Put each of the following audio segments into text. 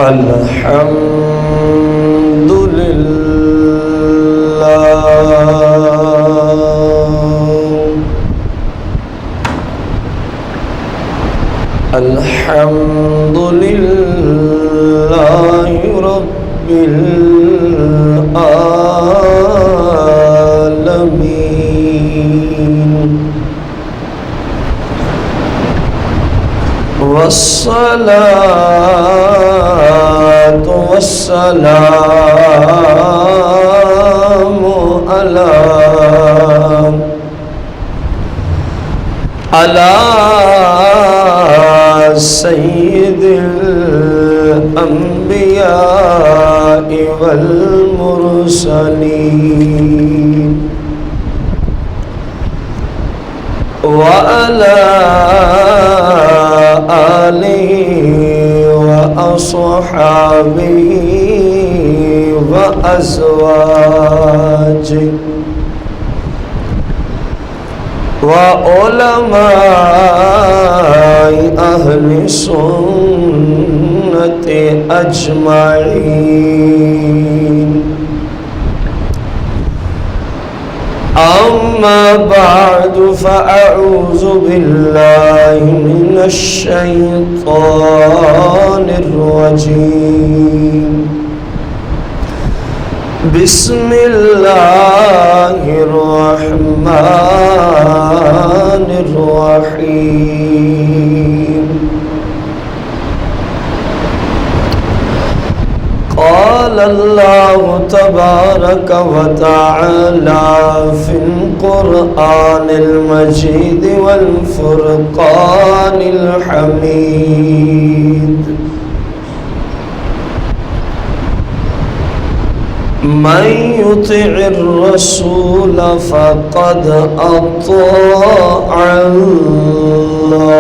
الحمد لله الحمد لله رب العالمين والصلاة والسلام على سيد الأنبياء والمرسلين وعلى آله وأصحابه وأزواجه وعلماء أهل السنة أجمعين أما بعد فأعوذ بالله من الشيطان الرجيم بسم الله الرحمن الرحيم قال الله تبارك وتعالى في القرآن المجيد والفرقان الحميد من يطع الرسول فقد أطاع الله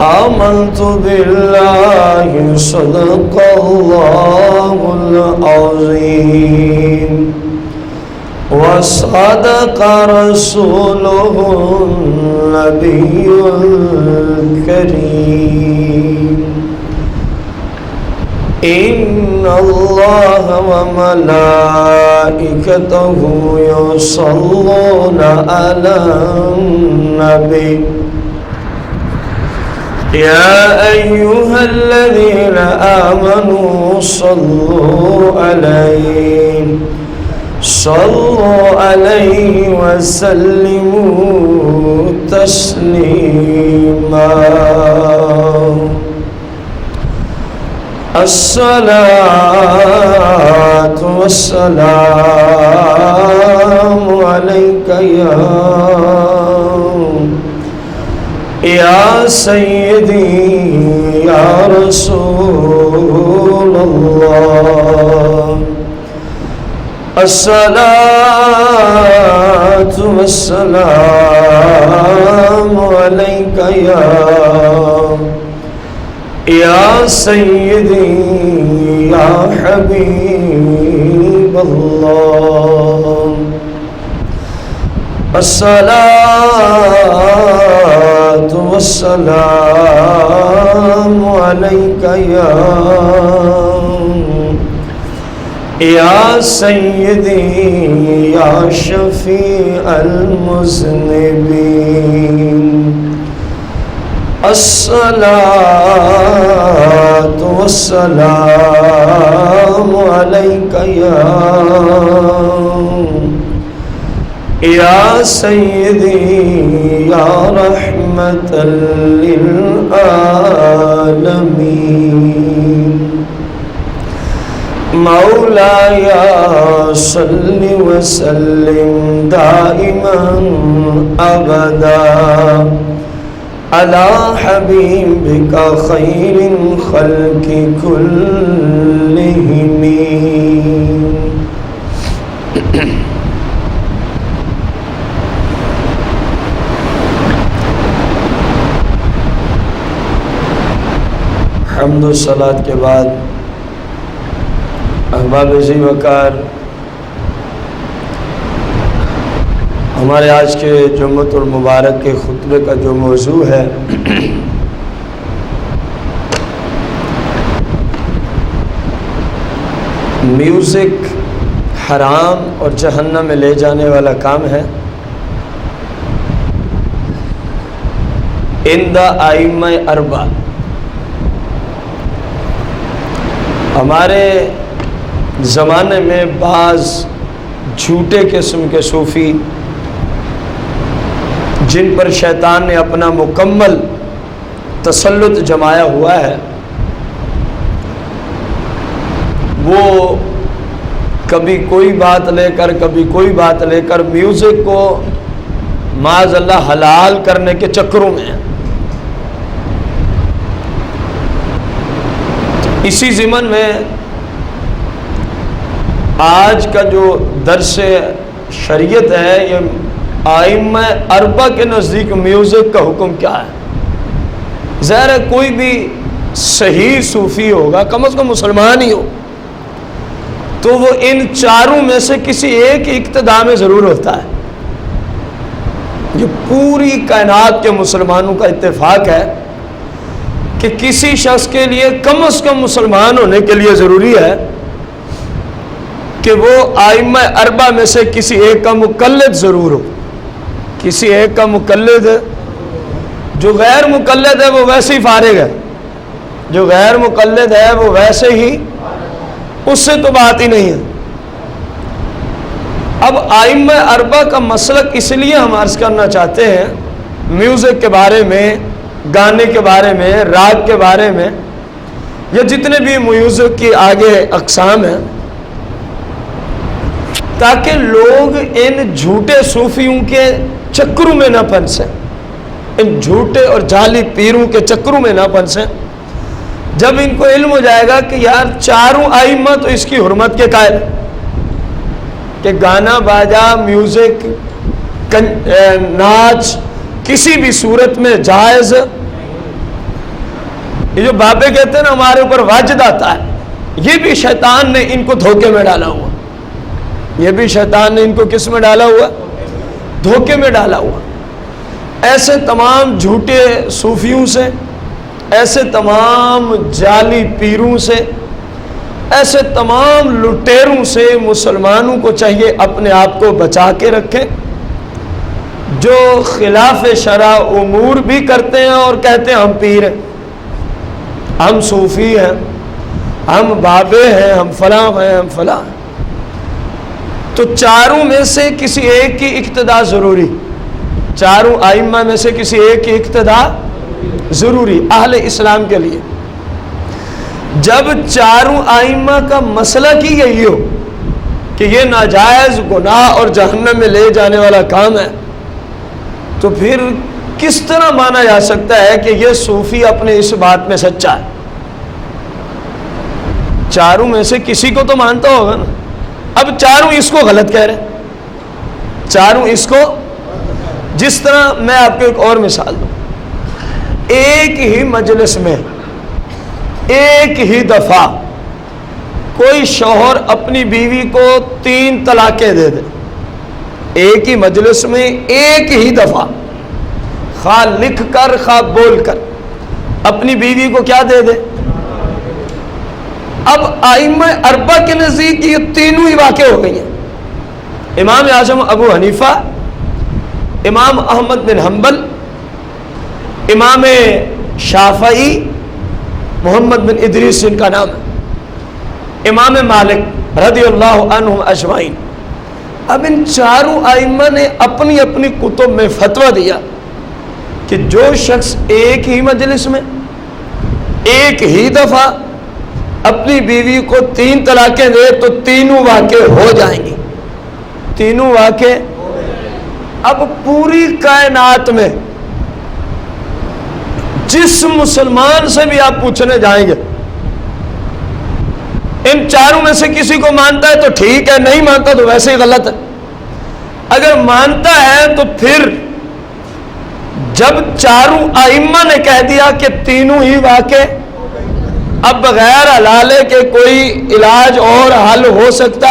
آمنت بالله صدق الله العظيم وصدق رسوله النبي الكريم إن الله وملائكته يصلون على النبي يا أيها الذين آمنوا صلوا عليه وسلموا تسليما الصلاة والسلام عليك يا سيدي يا رسول الله الصلاة والسلام عليك يا سيدي يا حبيب الله الصلاة والسلام عليك يا سيدي يا شفيع المذنبين الصلاة والسلام عليك يا سيدي يا رحمة للعالمين مولاي صل وسلم دائما أبدا على حبيبك خير الخلق كلهم حمد و صلات کے بعد احباب ذی وقار، ہمارے آج کے جمعۃ المبارک کے خطبے کا جو موضوع ہے میوزک حرام اور جہنم میں لے جانے والا کام ہے۔ عند ائمہ اربع، ہمارے زمانے میں بعض جھوٹے قسم کے صوفی جن پر شیطان نے اپنا مکمل تسلط جمایا ہوا ہے، وہ کبھی کوئی بات لے کر کبھی کوئی بات لے کر میوزک کو معاذ اللہ حلال کرنے کے چکروں میں ہیں۔ اسی ضمن میں آج کا جو درس شریعت ہے، یہ ائمہ اربع کے نزدیک میوزک کا حکم کیا ہے۔ ظاہر ہے کوئی بھی صحیح صوفی ہوگا، کم از کم مسلمان ہی ہو، تو وہ ان چاروں میں سے کسی ایک اقتدا میں ضرور ہوتا ہے۔ یہ پوری کائنات کے مسلمانوں کا اتفاق ہے کہ کسی شخص کے لیے کم از کم مسلمان ہونے کے لیے ضروری ہے کہ وہ ائمہ اربع میں سے کسی ایک کا مقلد ضرور ہو، کسی ایک کا مقلد۔ جو غیر مقلد ہے وہ ویسے ہی فارغ ہے، جو غیر مقلد ہے وہ ویسے ہی، اس سے تو بات ہی نہیں ہے۔ اب ائمہ اربع کا مسلک اس لیے ہم عرض کرنا چاہتے ہیں، میوزک کے بارے میں، گانے کے بارے میں، راگ کے بارے میں، یا جتنے بھی میوزک کی آگے اقسام ہیں، تاکہ لوگ ان جھوٹے صوفیوں کے چکروں میں نہ پھنسیں، ان جھوٹے اور جعلی پیروں کے چکروں میں نہ پھنسیں۔ جب ان کو علم ہو جائے گا کہ یار چاروں ائمہ تو اس کی حرمت کے قائل ہیں، کہ گانا باجا، میوزک، ناچ کسی بھی صورت میں جائز، یہ جو بابے کہتے ہیں نا ہمارے اوپر واجد آتا ہے، یہ بھی شیطان نے ان کو دھوکے میں ڈالا ہوا، یہ بھی شیطان نے ان کو کس میں ڈالا ہوا؟ دھوکے میں ڈالا ہوا۔ ایسے تمام جھوٹے صوفیوں سے، ایسے تمام جعلی پیروں سے، ایسے تمام لٹیروں سے مسلمانوں کو چاہیے اپنے آپ کو بچا کے رکھیں، جو خلاف شرع امور بھی کرتے ہیں اور کہتے ہیں ہم پیر ہیں، ہم صوفی ہیں، ہم بابے ہیں، ہم فلاں ہیں، ہم فلاں ہیں۔ تو چاروں میں سے کسی ایک کی اقتدا ضروری، چاروں ائمہ میں سے کسی ایک کی اقتدا ضروری اہل اسلام کے لیے۔ جب چاروں ائمہ کا مسلک ہی یہی ہو کہ یہ ناجائز گناہ اور جہنم میں لے جانے والا کام ہے، تو پھر کس طرح مانا جا سکتا ہے کہ یہ صوفی اپنے اس بات میں سچا ہے؟ چاروں میں سے کسی کو تو مانتا ہوگا نا۔ اب چاروں اس کو غلط کہہ رہے ہیں، چاروں اس کو، جس طرح میں آپ کو ایک اور مثال دوں، ایک ہی مجلس میں ایک ہی دفعہ کوئی شوہر اپنی بیوی کو 3 طلاقیں دے دے، ایک ہی مجلس میں ایک ہی دفعہ، خواہ لکھ کر خواہ بول کر، اپنی بیوی کو کیا دے دے؟ اب ائمہ اربع کے نزدیک یہ تینوں ہی واقع ہو گئی ہیں۔ امام اعظم ابو حنیفہ، امام احمد بن حنبل، امام شافعی محمد بن ادریس ان کا نام ہے، امام مالک رضی اللہ عنہم اجمعین۔ اب ان چاروں ائمہ نے اپنی اپنی کتب میں فتویٰ دیا کہ جو شخص ایک ہی مجلس میں ایک ہی دفعہ اپنی بیوی کو 3 طلاقیں دے تو تینوں واقع ہو جائیں گی، تینوں واقع۔ اب پوری کائنات میں جس مسلمان سے بھی آپ پوچھنے جائیں گے، ان چاروں میں سے کسی کو مانتا ہے تو ٹھیک ہے، نہیں مانتا تو ویسے ہی غلط ہے۔ اگر مانتا ہے تو پھر جب چاروں ائمہ نے کہہ دیا کہ تینوں ہی واقع، اب بغیر حلالے کے کوئی علاج اور حل ہو سکتا؟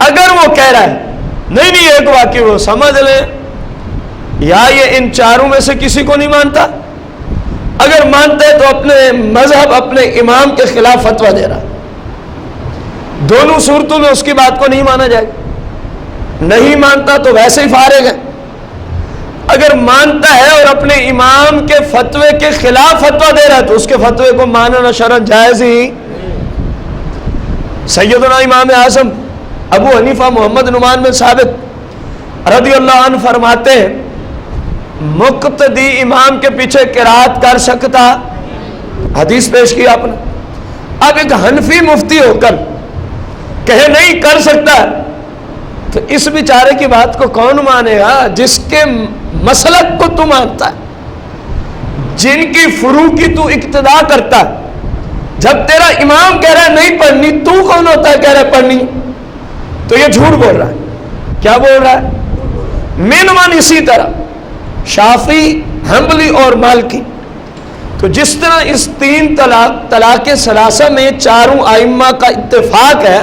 اگر وہ کہہ رہا ہے نہیں ایک واقع، وہ سمجھ لیں یا یہ ان چاروں میں سے کسی کو نہیں مانتا، اگر مانتا ہے تو اپنے مذہب، اپنے امام کے خلاف فتویٰ دے رہا۔ دونوں صورتوں میں اس کی بات کو نہیں مانا جائے گا. نہیں مانتا تو ویسے ہی فارغ ہے. اگر مانتا ہے اور اپنے امام کے فتوے کے خلاف فتویٰ دے رہا ہے تو اس کے فتوے کو ماننا شرعاً جائز ہی. سیدنا امام اعظم ابو حنیفہ محمد نعمان بن ثابت رضی اللہ عنہ فرماتے ہیں مقتدی امام کے پیچھے قرات کر سکتا. حدیث پیش کی آپ نے. اب ایک حنفی مفتی ہو کر کہے نہیں کر سکتا تو اس بیچارے کی بات کو کون مانے گا جس کے مسلک کو تو مانتا ہے, جن کی فروع کی تو اقتدا کرتا ہے. جب تیرا امام کہہ رہا ہے نہیں پڑھنی, تو کون ہوتا ہے کہہ رہا ہے پڑھنی؟ تو یہ جھوٹ بول رہا ہے. کیا بول رہا ہے؟ من اسی طرح شافعی, حنبلی اور مالکی. تو جس طرح اس 3 طلاق ثلاثہ میں چاروں ائمہ کا اتفاق ہے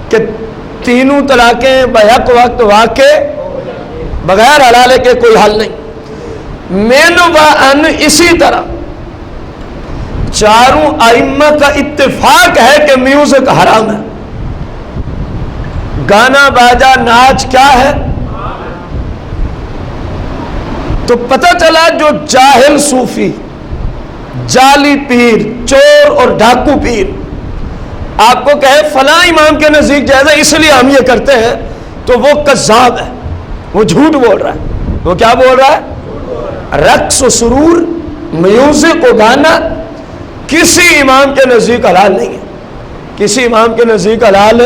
کہ تینوں طلاقیں بیک وقت واقع بغیر حلالے کے کوئی حل نہیں. من و ان اسی طرح چاروں ائمہ کا اتفاق ہے کہ میوزک حرام ہے. گانا باجا ناچ کیا ہے؟ تو پتہ چلا جو جاہل صوفی, جعلی پیر, چور اور ڈاکو پیر آپ کو کہے فلاں امام کے نزدیک جائز ہے اس لیے ہم یہ کرتے ہیں, تو وہ کذاب ہے, وہ جھوٹ بول رہا ہے. وہ کیا بول رہا ہے؟ رقص و سرور, میوزک و گانا کسی امام کے نزدیک حلال نہیں ہے. کسی امام کے نزدیک حلال.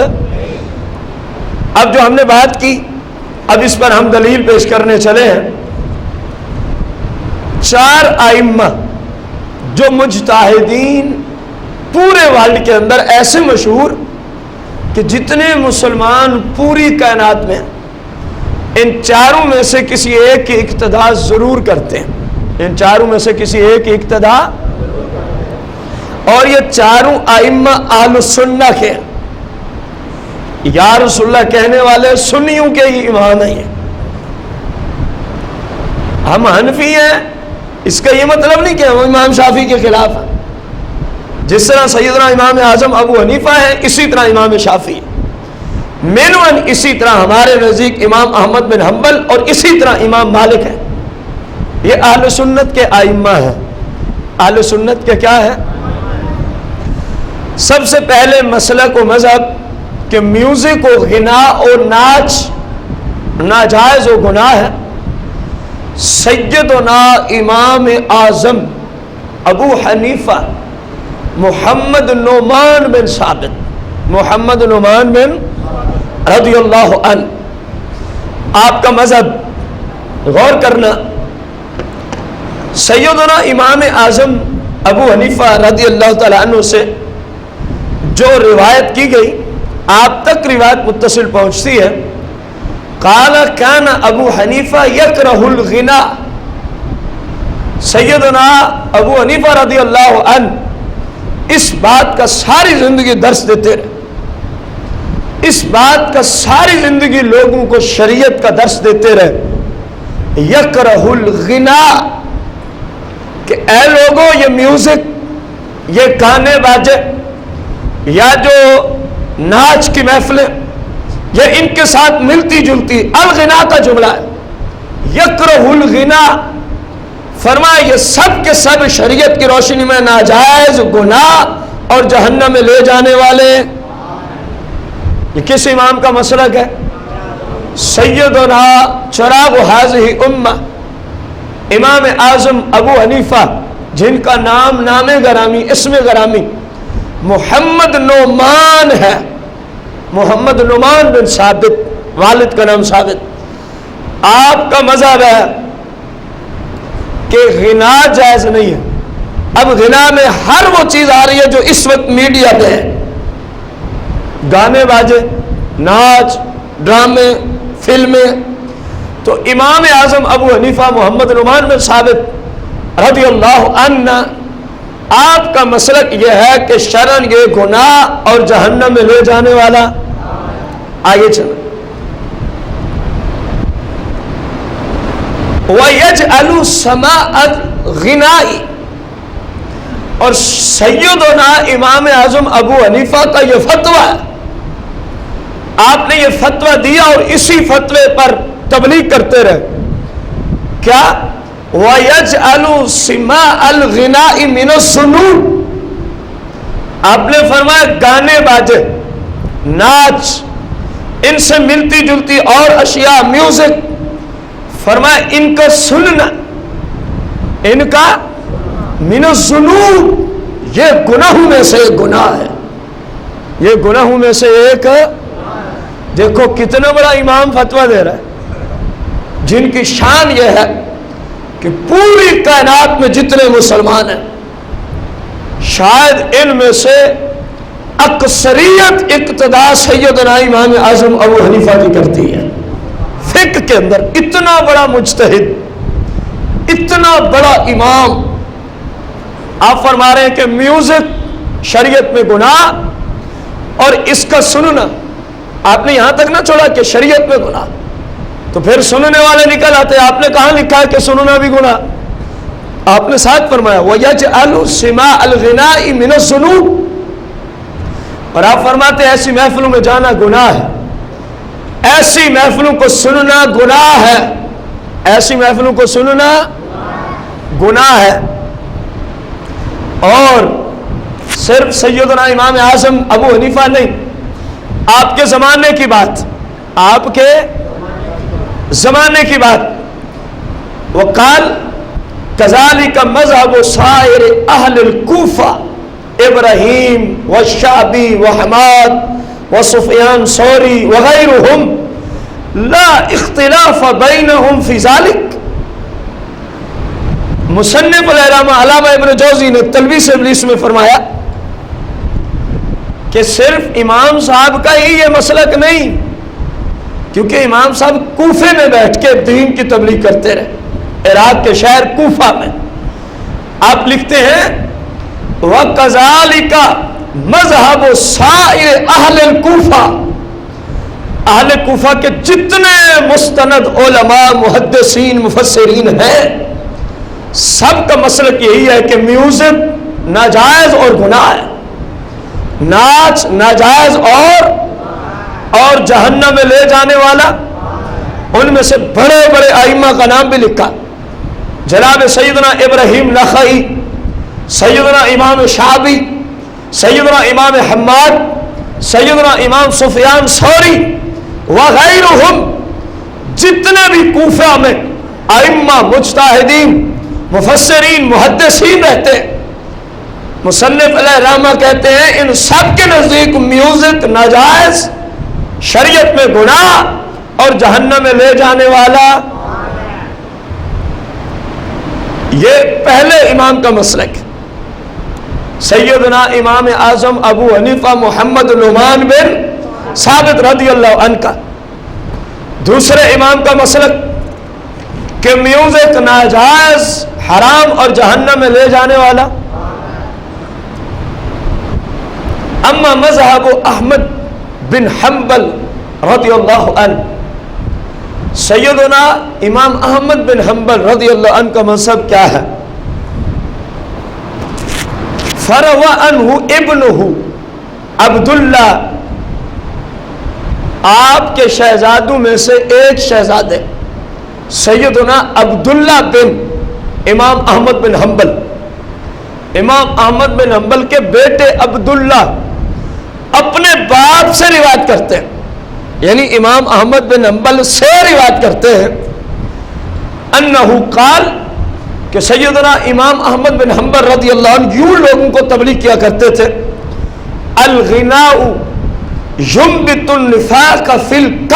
اب جو ہم نے بات کی اب اس پر ہم دلیل پیش کرنے چلے ہیں. 4 ائمہ جو مجتہدین پورے ورلڈ کے اندر ایسے مشہور کہ جتنے مسلمان پوری کائنات میں ان چاروں میں سے کسی ایک کی اقتداء ضرور کرتے ہیں. ان چاروں میں سے کسی ایک کی اقتداء, اور یہ چاروں ائمہ اہل سنہ کے یا رسول اللہ کہنے والے سنیوں کے ہی امام ہیں. ہم حنفی ہیں اس کا یہ مطلب نہیں کہ ہم امام شافعی کے خلاف ہیں. جس طرح سیدنا امام اعظم ابو حنیفہ ہے اسی طرح امام شافعی. مینون اسی طرح ہمارے نزدیک امام احمد بن حنبل اور اسی طرح امام مالک ہے. یہ اہل سنت کے ائمہ ہیں. اہل سنت کے کیا ہے؟ سب سے پہلے مسلک و مذہب کہ میوزک و غنا اور ناچ ناجائز و گناہ ہے. سیدنا امام اعظم ابو حنیفہ محمد نعمان بن ثابت, محمد نعمان بن رضی اللہ عنہ, آپ کا مذہب غور کرنا. سیدنا امام اعظم ابو حنیفہ رضی اللہ تعالیٰ عنہ سے جو روایت کی گئی آپ تک روایت متصل پہنچتی ہے. قال کان ابو حنیفہ یکرہ الغنا. سیدنا ابو حنیفہ رضی اللہ عنہ اس بات کا ساری زندگی درس دیتے رہے, اس بات کا ساری زندگی لوگوں کو شریعت کا درس دیتے رہے. یکرہ الغنا کہ اے لوگوں یہ میوزک, یہ گانے باجے یا جو ناچ کی محفلیں یہ ان کے ساتھ ملتی جلتی الغنا کا جملہ ہے. یکرہ الغنا فرمایا یہ سب کے سب شریعت کی روشنی میں ناجائز گناہ اور جہنم میں لے جانے والے. یہ کس امام کا مسلک ہے؟ سیدنا چراغ هذه امہ امام اعظم ابو حنیفہ جن کا نام نام گرامی اسم گرامی محمد نعمان ہے. محمد نعمان بن ثابت, والد کا نام ثابت. آپ کا مذہب ہے کہ غنا جائز نہیں ہے. اب غنا میں ہر وہ چیز آ رہی ہے جو اس وقت میڈیا پہ ہے, گانے باجے, ناچ, ڈرامے, فلمیں. تو امام اعظم ابو حنیفہ محمد نعمان بن ثابت رضی اللہ عنہ آپ کا مسلک یہ ہے کہ شرعاً یہ گناہ اور جہنم میں لے جانے والا. آگے چلیں. وَيَجْعَلُ سَمَاءَ الْغِنَاءِ, اور سیدنا امام اعظم ابو حنیفہ کا یہ فتویٰ ہے آپ نے یہ فتویٰ دیا اور اسی فتوے پر تبلیغ کرتے رہے. کیا وَيَجْعَلُ سِمَاءَ الْغِنَاءِ مِنَ السُّنُونِ، آپ نے فرمایا گانے باجے، ناچ، ان سے ملتی جلتی اور اشیاء، میوزک، فرمایا ان کا سننا، ان کا من الذنوب، یہ گناہوں میں سے ایک گناہ ہے، یہ گناہوں میں سے ایک. دیکھو کتنا بڑا امام فتویٰ دے رہا ہے، جن کی شان یہ ہے کہ پوری کائنات میں جتنے مسلمان ہیں شاید ان میں سے اکثریت اقتداء سیدنا امام اعظم ابو حنیفہ کی کرتی ہے. فقہ کے اندر اتنا بڑا مجتہد، اتنا بڑا امام، آپ فرما رہے ہیں کہ میوزک شریعت میں گناہ اور اس کا سننا. آپ نے یہاں تک نہ چھوڑا کہ شریعت میں گناہ، تو پھر سننے والے نکل آتے. آپ نے کہاں لکھا ہے کہ سننا بھی گناہ؟ آپ نے ساتھ فرمایا وَيَجْعَلُ سِمَاءَ الْغِنَاءِ مِنَ الذُّنُوبِ، اور آپ فرماتے ہیں ایسی محفلوں میں جانا گناہ ہے، ایسی محفلوں کو سننا گناہ ہے، ایسی محفلوں کو سننا گناہ ہے. اور صرف سیدنا امام اعظم ابو حنیفہ نہیں، آپ کے زمانے کی بات، آپ کے زمانے کی بات. وقال كذلك مذهب سائر اہل الکوفہ ابراہیم والشعبی وحماد وسفیان ثوری وغیرهم لا اختلاف بینہم فی ذلک. مصنف علامہ ابن جوزی نے تلبیس ابلیس میں فرمایا کہ صرف امام صاحب کا ہی یہ مسلک نہیں، کیونکہ امام صاحب کوفے میں بیٹھ کے دین کی تبلیغ کرتے رہے، عراق کے شہر کوفہ میں. آپ لکھتے ہیں وَكَذَلِكَ مَذْهَبُ سَائِرِ أَهْلِ الْكُوفَةِ، اہل کوفہ کے جتنے مستند علماء، محدثین، مفسرین ہیں، سب کا مسلک یہی ہے کہ میوزک ناجائز اور گناہ ہے، ناچ ناجائز اور جہنم میں لے جانے والا. ان میں سے بڑے بڑے ائمہ کا نام بھی لکھا، جناب سیدنا ابراہیم نخعی، سیدنا امام شعبی، سیدنا امام حماد، سیدنا امام سفیان ثوری وغیرہم، جتنے بھی کوفہ میں ائمہ، مجتہدین، مفسرین، محدثین رہتے ہیں. مصنف علیہ رحمہ کہتے ہیں ان سب کے نزدیک میوزک ناجائز، شریعت میں گناہ اور جہنم میں لے جانے والا. یہ پہلے امام کا مسلک، سیدنا امام اعظم ابو حنیفہ محمد نعمان بن ثابت رضی اللہ عنہ کا. دوسرے امام کا مسلک کہ میوزک ناجائز، حرام اور جہنم میں لے جانے والا. اما مذہب احمد بن حنبل رضی اللہ عنہ، سیدنا امام احمد بن حنبل رضی اللہ عنہ کا مذہب کیا ہے؟ فروى عنہ ابنہ عبداللہ، آپ کے شہزادوں میں سے ایک شہزادے سیدنا عبداللہ بن امام احمد بن حنبل، امام احمد بن حنبل کے بیٹے عبداللہ اپنے باپ سے روایت کرتے ہیں، یعنی امام احمد بن حنبل سے روایت کرتے ہیں. انہو قال، کہ سیدنا امام احمد بن حنبل رضی اللہ عنہ یوں لوگوں کو تبلیغ کیا کرتے تھے، الغناء ينبت النفاق في القلب